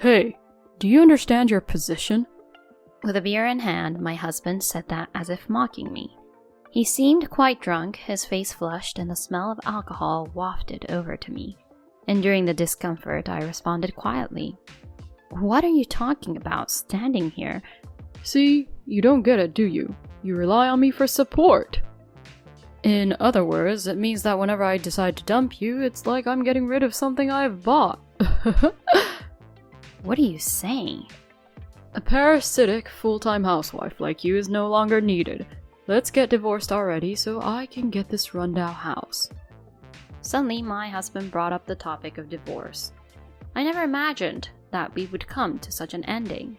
Hey, do you understand your position? With a beer in hand, my husband said that as if mocking me. He seemed quite drunk, his face flushed, and the smell of alcohol wafted over to me. Enduring the discomfort, I responded quietly. What are you talking about, standing here? See, you don't get it, do you? You rely on me for support. In other words, it means that whenever I decide to dump you, it's like I'm getting rid of something I've bought. What are you saying? A parasitic, full-time housewife like you is no longer needed. Let's get divorced already so I can get this rundown house. Suddenly, my husband brought up the topic of divorce. I never imagined that we would come to such an ending.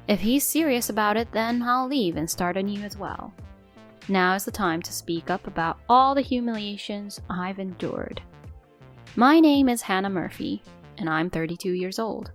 If he's serious about it, then I'll leave and start anew as well. Now is the time to speak up about all the humiliations I've endured. My name is Hannah Murphy, and I'm 32 years old.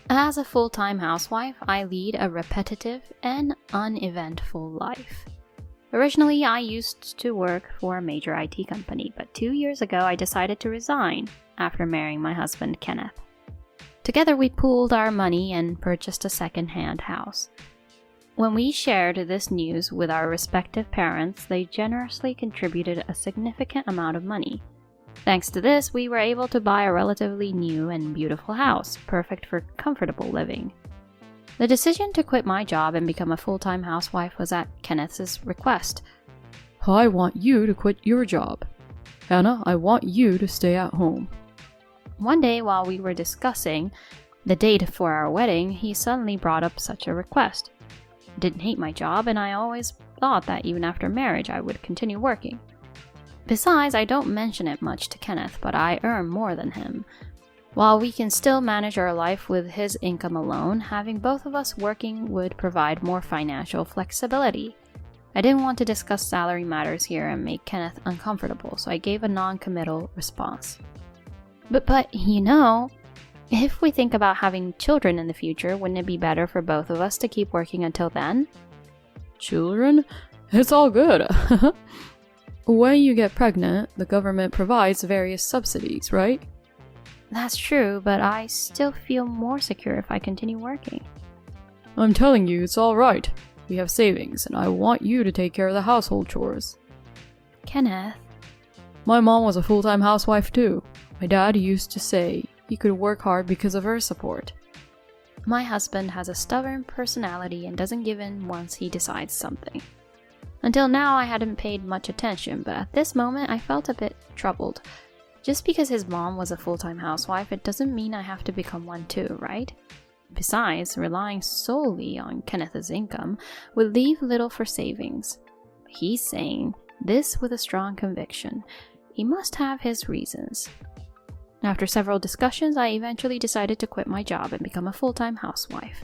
As a full-time housewife, I lead a repetitive and uneventful life. Originally, I used to work for a major IT company, but 2 years ago I decided to resign after marrying my husband, Kenneth. Together we pooled our money and purchased a second-hand house. When we shared this news with our respective parents, they generously contributed a significant amount of money. Thanks to this, we were able to buy a relatively new and beautiful house, perfect for comfortable living. The decision to quit my job and become a full-time housewife was at Kenneth's request. I want you to quit your job. Hannah, I want you to stay at home. One day while we were discussing the date for our wedding, he suddenly brought up such a request. I didn't hate my job, and I always thought that even after marriage I would continue working. Besides, I don't mention it much to Kenneth, but I earn more than him. While we can still manage our life with his income alone, having both of us working would provide more financial flexibility. I didn't want to discuss salary matters here and make Kenneth uncomfortable, so I gave a non-committal response. But you know, if we think about having children in the future, wouldn't it be better for both of us to keep working until then? Children? It's all good. When you get pregnant, the government provides various subsidies, right? That's true, but I still feel more secure if I continue working. I'm telling you, it's all right. We have savings, and I want you to take care of the household chores. Kenneth. My mom was a full-time housewife too. My dad used to say he could work hard because of her support. My husband has a stubborn personality and doesn't give in once he decides something. Until now, I hadn't paid much attention, but at this moment, I felt a bit troubled. Just because his mom was a full-time housewife, it doesn't mean I have to become one too, right? Besides, relying solely on Kenneth's income would leave little for savings. He's saying this with a strong conviction. He must have his reasons. After several discussions, I eventually decided to quit my job and become a full-time housewife.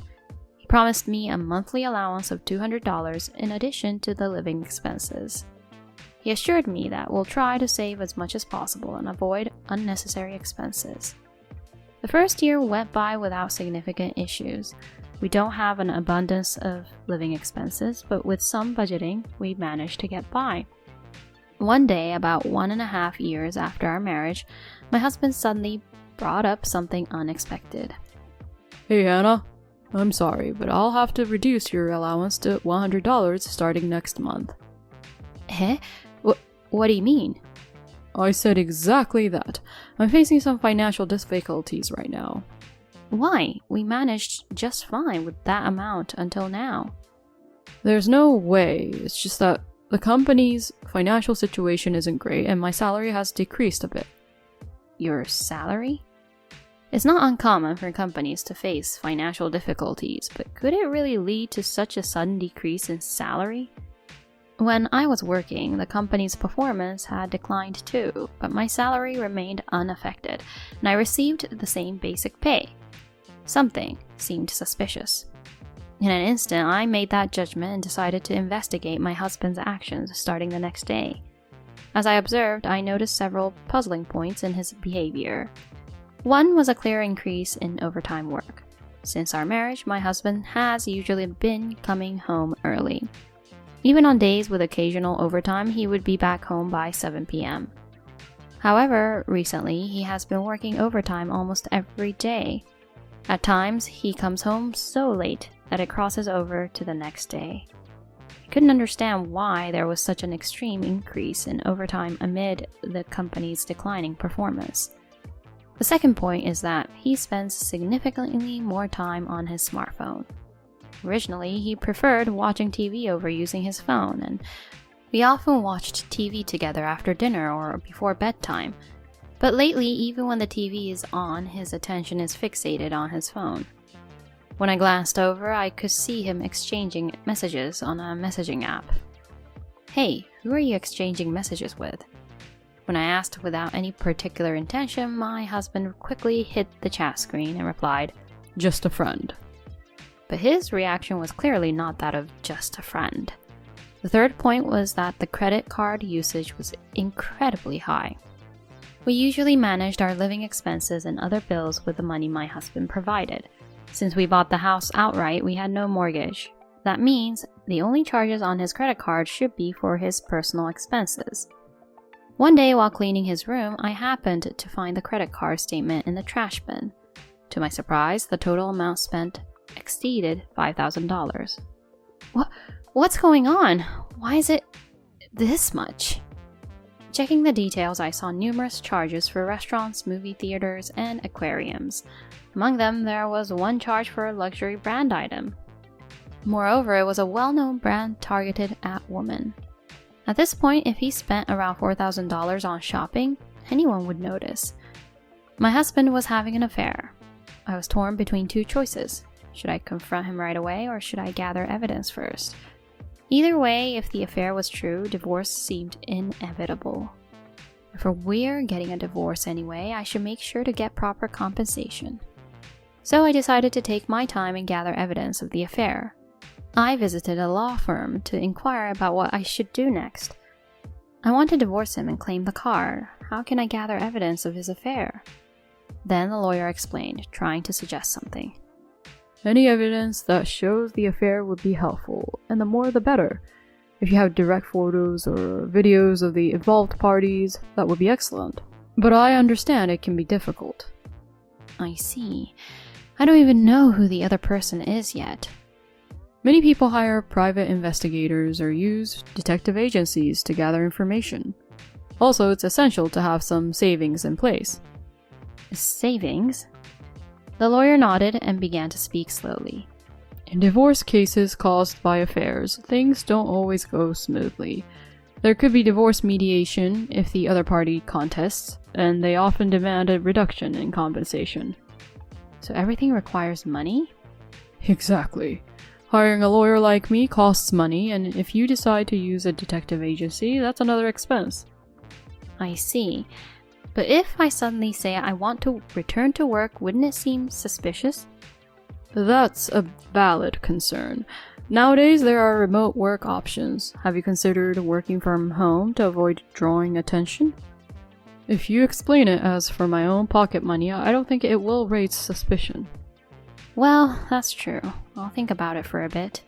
He promised me a monthly allowance of $200 in addition to the living expenses. He assured me that we'll try to save as much as possible and avoid unnecessary expenses. The first year went by without significant issues. We don't have an abundance of living expenses, but with some budgeting, we managed to get by. One day, about 1.5 years after our marriage, my husband suddenly brought up something unexpected. Hey Hannah, I'm sorry, but I'll have to reduce your allowance to $100 starting next month. Eh? What do you mean? I said exactly that. I'm facing some financial difficulties right now. Why? We managed just fine with that amount until now. There's no way. It's just that the company's financial situation isn't great and my salary has decreased a bit. Your salary? It's not uncommon for companies to face financial difficulties, but could it really lead to such a sudden decrease in salary? When I was working, the company's performance had declined too, but my salary remained unaffected, and I received the same basic pay. Something seemed suspicious. In an instant, I made that judgment and decided to investigate my husband's actions starting the next day. As I observed, I noticed several puzzling points in his behavior. One was a clear increase in overtime work. Since our marriage, my husband has usually been coming home early. Even on days with occasional overtime, he would be back home by 7 p.m. However, recently, he has been working overtime almost every day. At times, he comes home so late that it crosses over to the next day. I couldn't understand why there was such an extreme increase in overtime amid the company's declining performance. The second point is that he spends significantly more time on his smartphone. Originally, he preferred watching TV over using his phone, and we often watched TV together after dinner or before bedtime. But lately, even when the TV is on, his attention is fixated on his phone. When I glanced over, I could see him exchanging messages on a messaging app. "Hey, who are you exchanging messages with?" When I asked without any particular intention, my husband quickly hit the chat screen and replied, "Just a friend." But his reaction was clearly not that of just a friend. The third point was that the credit card usage was incredibly high. We usually managed our living expenses and other bills with the money my husband provided. Since we bought the house outright, we had no mortgage. That means the only charges on his credit card should be for his personal expenses. One day while cleaning his room, I happened to find the credit card statement in the trash bin. To my surprise, the total amount spent exceeded $5,000. What's going on? Why is it this much? Checking the details, I saw numerous charges for restaurants, movie theaters, and aquariums. Among them, there was one charge for a luxury brand item. Moreover, it was a well-known brand targeted at women. At this point, if he spent around $4,000 on shopping, anyone would notice. My husband was having an affair. I was torn between two choices. Should I confront him right away, or should I gather evidence first? Either way, if the affair was true, divorce seemed inevitable. If we're getting a divorce anyway, I should make sure to get proper compensation. So I decided to take my time and gather evidence of the affair. I visited a law firm to inquire about what I should do next. I want to divorce him and claim the car. How can I gather evidence of his affair? Then the lawyer explained, trying to suggest something. Any evidence that shows the affair would be helpful, and the more the better. If you have direct photos or videos of the involved parties, that would be excellent. But I understand it can be difficult. I see. I don't even know who the other person is yet. Many people hire private investigators or use detective agencies to gather information. Also, it's essential to have some savings in place. Savings? The lawyer nodded and began to speak slowly. In divorce cases caused by affairs, things don't always go smoothly. There could be divorce mediation if the other party contests, and they often demand a reduction in compensation. So everything requires money? Exactly. Hiring a lawyer like me costs money, and if you decide to use a detective agency, that's another expense. I see. But if I suddenly say I want to return to work, wouldn't it seem suspicious? That's a valid concern. Nowadays, there are remote work options. Have you considered working from home to avoid drawing attention? If you explain it as for my own pocket money, I don't think it will raise suspicion. Well, that's true. I'll think about it for a bit.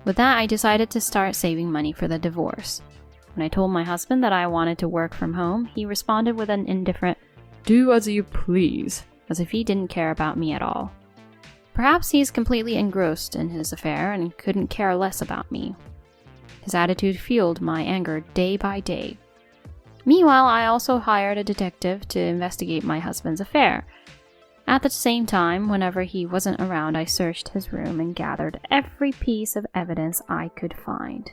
With that, I decided to start saving money for the divorce. When I told my husband that I wanted to work from home, he responded with an indifferent, "Do as you please," as if he didn't care about me at all. Perhaps he's completely engrossed in his affair and couldn't care less about me. His attitude fueled my anger day by day. Meanwhile, I also hired a detective to investigate my husband's affair. At the same time, whenever he wasn't around, I searched his room and gathered every piece of evidence I could find.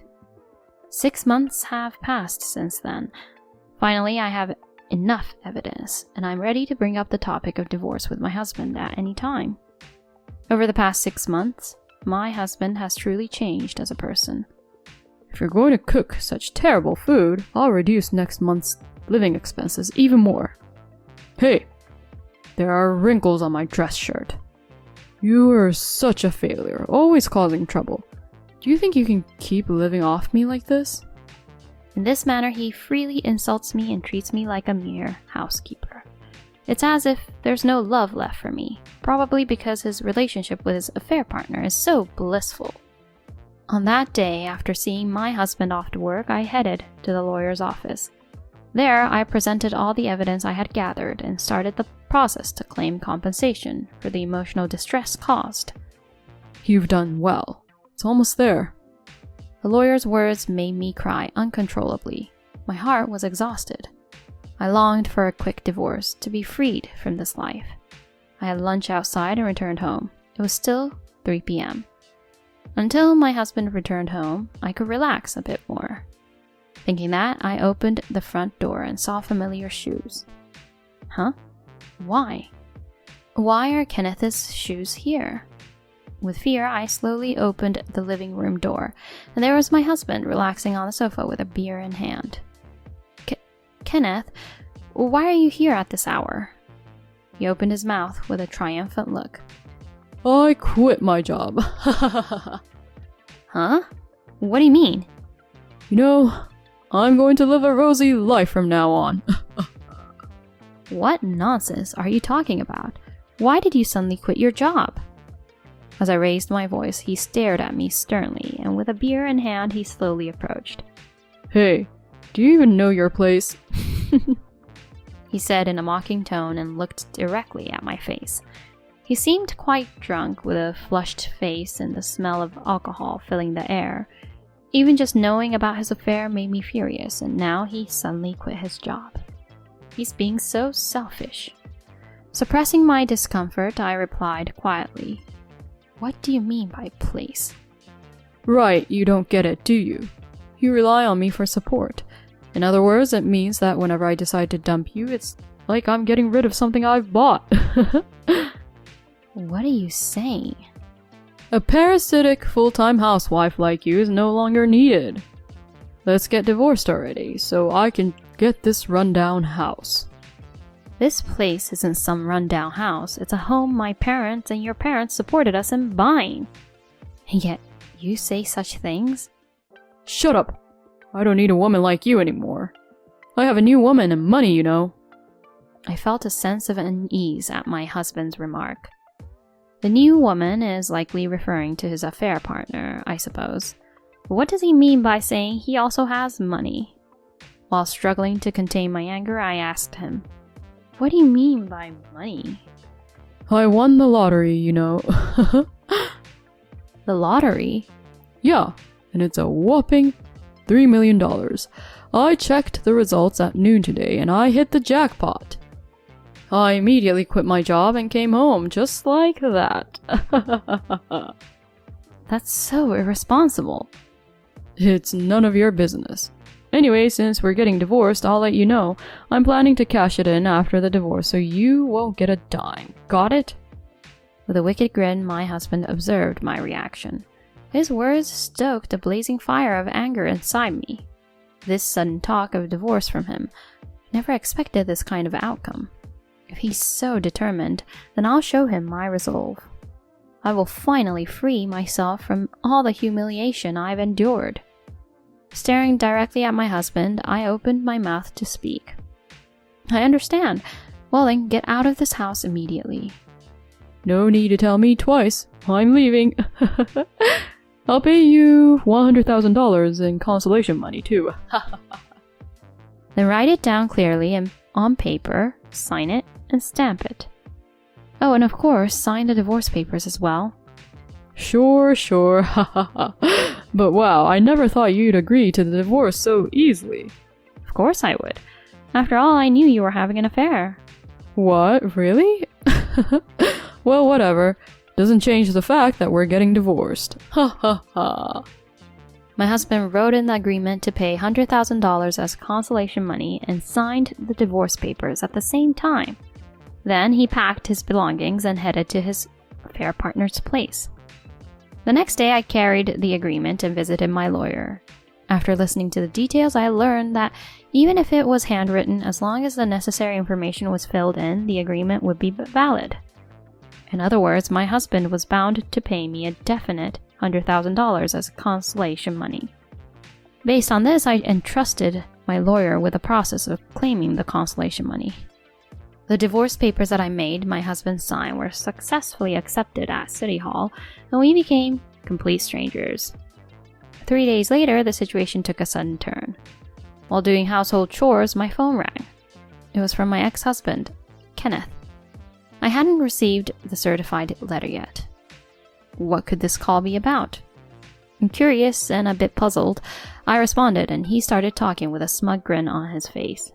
6 months have passed since then. Finally, I have enough evidence, and I'm ready to bring up the topic of divorce with my husband at any time. Over the past 6 months, my husband has truly changed as a person. If you're going to cook such terrible food, I'll reduce next month's living expenses even more. Hey! There are wrinkles on my dress shirt. You are such a failure, always causing trouble. Do you think you can keep living off me like this? In this manner, he freely insults me and treats me like a mere housekeeper. It's as if there's no love left for me, probably because his relationship with his affair partner is so blissful. On that day, after seeing my husband off to work, I headed to the lawyer's office. There, I presented all the evidence I had gathered and started the process to claim compensation for the emotional distress caused. You've done well. It's almost there. The lawyer's words made me cry uncontrollably. My heart was exhausted. I longed for a quick divorce, to be freed from this life. I had lunch outside and returned home. It was still 3 p.m. Until my husband returned home, I could relax a bit more. Thinking that, I opened the front door and saw familiar shoes. Huh? Why? Why are Kenneth's shoes here? With fear, I slowly opened the living room door, and there was my husband relaxing on the sofa with a beer in hand. Kenneth, why are you here at this hour? He opened his mouth with a triumphant look. I quit my job. Huh? What do you mean? You know, I'm going to live a rosy life from now on. What nonsense are you talking about? Why did you suddenly quit your job? As I raised my voice, he stared at me sternly, and with a beer in hand, he slowly approached. Hey, do you even know your place? He said in a mocking tone and looked directly at my face. He seemed quite drunk, with a flushed face and the smell of alcohol filling the air. Even just knowing about his affair made me furious, and now he suddenly quit his job. He's being so selfish. Suppressing my discomfort, I replied quietly, What do you mean by place? Right, you don't get it, do you? You rely on me for support. In other words, it means that whenever I decide to dump you, it's like I'm getting rid of something I've bought. What are you saying? A parasitic full-time housewife like you is no longer needed. Let's get divorced already, so I can get this rundown house. This place isn't some rundown house. It's a home my parents and your parents supported us in buying. And yet, you say such things? Shut up! I don't need a woman like you anymore. I have a new woman and money, you know. I felt a sense of unease at my husband's remark. The new woman is likely referring to his affair partner, I suppose. But what does he mean by saying he also has money? While struggling to contain my anger, I asked him, What do you mean by money? I won the lottery, you know. The lottery? Yeah, and it's a whopping $3 million. I checked the results at noon today and I hit the jackpot. I immediately quit my job and came home just like that. That's so irresponsible. It's none of your business. Anyway, since we're getting divorced, I'll let you know. I'm planning to cash it in after the divorce so you won't get a dime. Got it? With a wicked grin, my husband observed my reaction. His words stoked a blazing fire of anger inside me. This sudden talk of divorce from him. Never expected this kind of outcome. If he's so determined, then I'll show him my resolve. I will finally free myself from all the humiliation I've endured. Staring directly at my husband, I opened my mouth to speak. I understand. Well then, get out of this house immediately. No need to tell me twice. I'm leaving. I'll pay you $100,000 in consolation money, too. Then write it down clearly and on paper, sign it, and stamp it. Oh, and of course, sign the divorce papers as well. Sure. But wow, I never thought you'd agree to the divorce so easily. Of course I would. After all, I knew you were having an affair. What? Really? Well, whatever. Doesn't change the fact that we're getting divorced. Ha. My husband wrote in the agreement to pay $100,000 as consolation money and signed the divorce papers at the same time. Then he packed his belongings and headed to his affair partner's place. The next day I carried the agreement and visited my lawyer. After listening to the details, I learned that even if it was handwritten, as long as the necessary information was filled in, the agreement would be valid. In other words, my husband was bound to pay me a definite $100,000 as consolation money. Based on this, I entrusted my lawyer with the process of claiming the consolation money. The divorce papers that I made my husband sign were successfully accepted at City Hall, and we became complete strangers. 3 days later, the situation took a sudden turn. While doing household chores, my phone rang. It was from my ex-husband, Kenneth. I hadn't received the certified letter yet. What could this call be about? Curious and a bit puzzled, I responded, and he started talking with a smug grin on his face.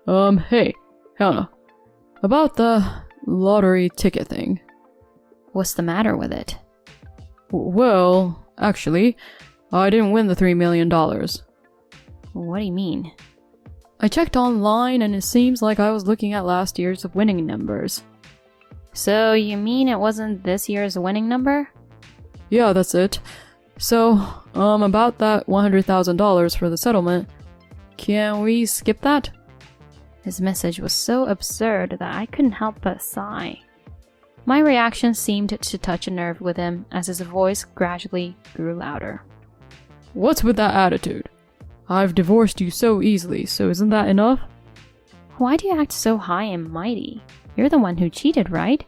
Hey, Hannah. About the lottery ticket thing. What's the matter with it? Well, actually, I didn't win the $3 million. What do you mean? I checked online and it seems like I was looking at last year's winning numbers. So you mean it wasn't this year's winning number? Yeah, that's it. So, about that $100,000 for the settlement. Can we skip that? His message was so absurd that I couldn't help but sigh. My reaction seemed to touch a nerve with him as his voice gradually grew louder. What's with that attitude? I've divorced you so easily, so isn't that enough? Why do you act so high and mighty? You're the one who cheated, right?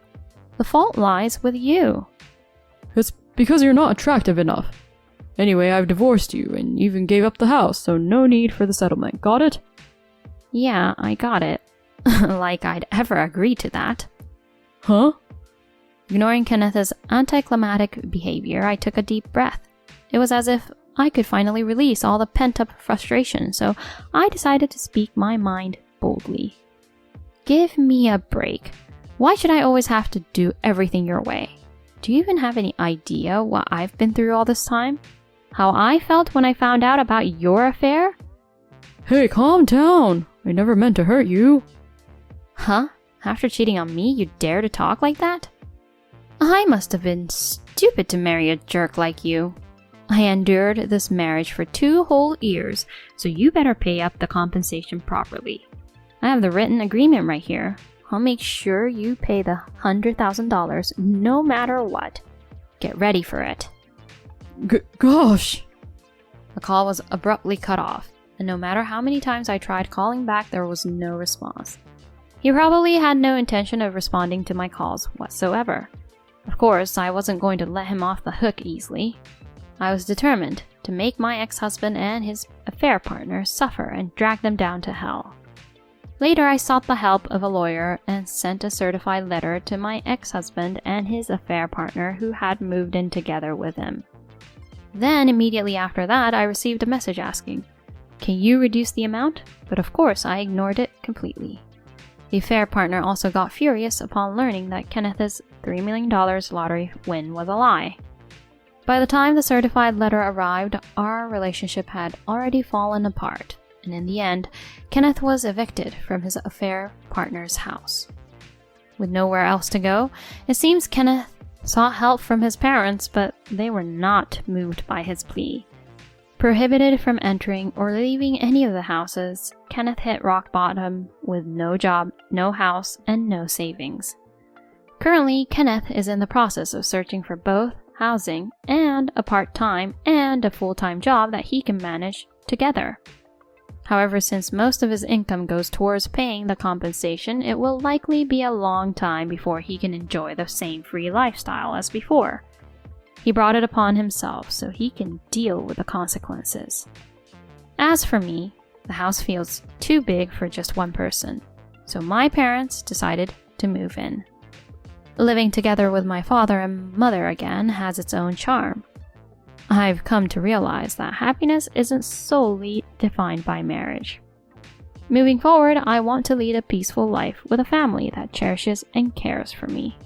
The fault lies with you. It's because you're not attractive enough. Anyway, I've divorced you and even gave up the house, so no need for the settlement. Got it? Yeah, I got it. Like I'd ever agree to that. Huh? Ignoring Kenneth's anticlimactic behavior, I took a deep breath. It was as if I could finally release all the pent-up frustration, so I decided to speak my mind boldly. Give me a break. Why should I always have to do everything your way? Do you even have any idea what I've been through all this time? How I felt when I found out about your affair? Hey, calm down. I never meant to hurt you. Huh? After cheating on me, you dare to talk like that? I must have been stupid to marry a jerk like you. I endured this marriage for 2 whole years, so you better pay up the compensation properly. I have the written agreement right here. I'll make sure you pay the $100,000 no matter what. Get ready for it. Gosh! The call was abruptly cut off, and no matter how many times I tried calling back, there was no response. He probably had no intention of responding to my calls whatsoever. Of course, I wasn't going to let him off the hook easily. I was determined to make my ex-husband and his affair partner suffer and drag them down to hell. Later, I sought the help of a lawyer and sent a certified letter to my ex-husband and his affair partner who had moved in together with him. Then, immediately after that, I received a message asking, "Can you reduce the amount?" But of course, I ignored it completely. The affair partner also got furious upon learning that Kenneth's $3 million lottery win was a lie. By the time the certified letter arrived, our relationship had already fallen apart, and in the end, Kenneth was evicted from his affair partner's house. With nowhere else to go, it seems Kenneth sought help from his parents, but they were not moved by his plea. Prohibited from entering or leaving any of the houses, Kenneth hit rock bottom with no job, no house, and no savings. Currently, Kenneth is in the process of searching for both housing and a part-time and a full-time job that he can manage together. However, since most of his income goes towards paying the compensation, it will likely be a long time before he can enjoy the same free lifestyle as before. He brought it upon himself, so he can deal with the consequences. As for me, the house feels too big for just one person, so my parents decided to move in. Living together with my father and mother again has its own charm. I've come to realize that happiness isn't solely defined by marriage. Moving forward, I want to lead a peaceful life with a family that cherishes and cares for me.